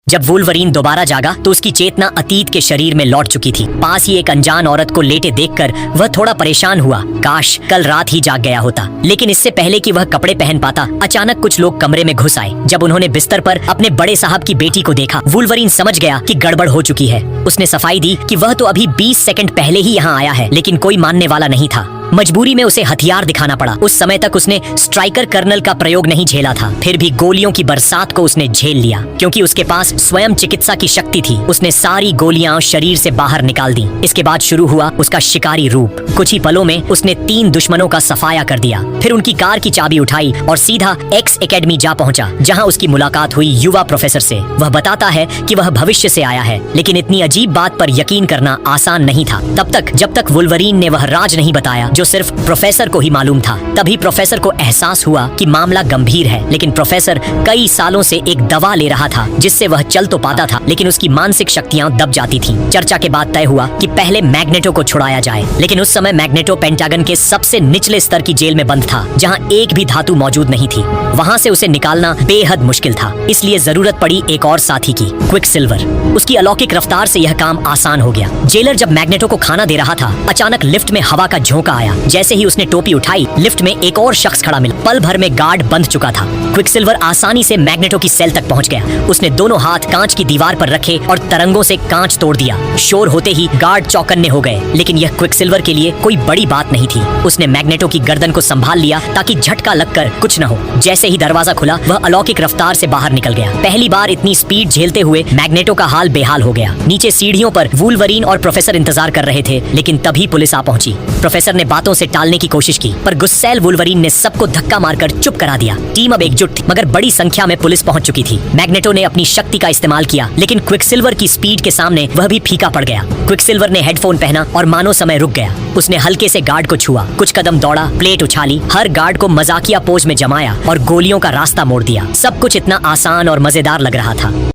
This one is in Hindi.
जब वुल्वरीन दोबारा जागा तो उसकी चेतना अतीत के शरीर में लौट चुकी थी। पास ही एक अनजान औरत को लेटे देखकर वह थोड़ा परेशान हुआ। काश कल रात ही जाग गया होता। लेकिन इससे पहले कि वह कपड़े पहन पाता, अचानक कुछ लोग कमरे में घुस आए। जब उन्होंने बिस्तर पर अपने बड़े साहब की बेटी को देखा, वुल्वरीन समझ गया कि गड़बड़ हो चुकी है। उसने सफाई दी कि वह तो अभी 20 सेकंड पहले ही यहाँ आया है, लेकिन कोई मानने वाला नहीं था। मजबूरी में उसे हथियार दिखाना पड़ा। उस समय तक उसने स्ट्राइकर कर्नल का प्रयोग नहीं झेला था, फिर भी गोलियों की बरसात को उसने झेल लिया। क्योंकि उसके पास स्वयं चिकित्सा की शक्ति थी, उसने सारी गोलियां शरीर से बाहर निकाल दी। इसके बाद शुरू हुआ उसका शिकारी रूप। कुछ ही पलों में उसने 3 दुश्मनों का सफाया कर दिया। फिर उनकी कार की चाबी उठाई और सीधा एक्स एकेडमी जा पहुंचा, जहां उसकी मुलाकात हुई युवा प्रोफेसर से। वह बताता है कि वह भविष्य से आया है, लेकिन इतनी अजीब बात पर यकीन करना आसान नहीं था तब तक जब तक वुल्वरीन ने वह राज नहीं बताया जो सिर्फ प्रोफेसर को ही मालूम था। तभी प्रोफेसर को एहसास हुआ कि मामला गंभीर है। लेकिन प्रोफेसर कई सालों से एक दवा ले रहा था जिससे वह चल तो पाता था, लेकिन उसकी मानसिक शक्तियां दब जाती थीं। चर्चा के बाद तय हुआ कि पहले मैग्नेटो को छुड़ाया जाए, लेकिन उस समय मैग्नेटो पेंटागन के सबसे निचले स्तर की जेल में बंद था, जहां एक भी धातु मौजूद नहीं थी। वहां से उसे निकालना बेहद मुश्किल था, इसलिए जरूरत पड़ी एक और साथी की, क्विकसिल्वर। उसकी अलौकिक रफ्तार से यह काम आसान हो गया। जेलर जब मैग्नेटो को खाना दे रहा था, अचानक लिफ्ट में हवा का झोंका आया। जैसे ही उसने टोपी उठाई, लिफ्ट में एक और शख्स खड़ा मिला। पल भर में गार्ड बंद चुका था। क्विकसिल्वर आसानी से मैग्नेटो की सेल तक पहुंच गया। उसने दोनों हाथ कांच की दीवार पर रखे और तरंगों से कांच तोड़ दिया। शोर होते ही गार्ड चौकन्ने हो गए, लेकिन यह क्विकसिल्वर के लिए कोई बड़ी बात नहीं थी। उसने मैग्नेटो की गर्दन को संभाल लिया ताकि झटका लगकर कुछ न हो। जैसे ही दरवाजा खुला, वह अलौकिक रफ्तार से बाहर निकल गया। पहली बार इतनी स्पीड झेलते हुए मैग्नेटो का हाल बेहाल हो गया। नीचे सीढ़ियों पर वुल्वरीन और प्रोफेसर इंतजार कर रहे थे, लेकिन तभी पुलिस आ पहुंची। प्रोफेसर ने बातों से टालने की कोशिश की, पर गुस्सैल वुल्वरीन ने सबको धक्का मारकर चुप करा दिया। टीम अब एकजुट थी, मगर बड़ी संख्या में पुलिस पहुंच चुकी थी। मैग्नेटो ने अपनी शक्ति का इस्तेमाल किया, लेकिन क्विकसिल्वर की स्पीड के सामने वह भी फीका पड़ गया। क्विकसिल्वर ने हेडफोन पहना और मानो समय रुक गया। उसने हल्के से गार्ड को छुआ, कुछ कदम दौड़ा, प्लेट उछाली, हर गार्ड को मजाकिया पोज में जमाया और गोलियों का रास्ता मोड़ दिया। सब कुछ इतना आसान और मजेदार लग रहा था।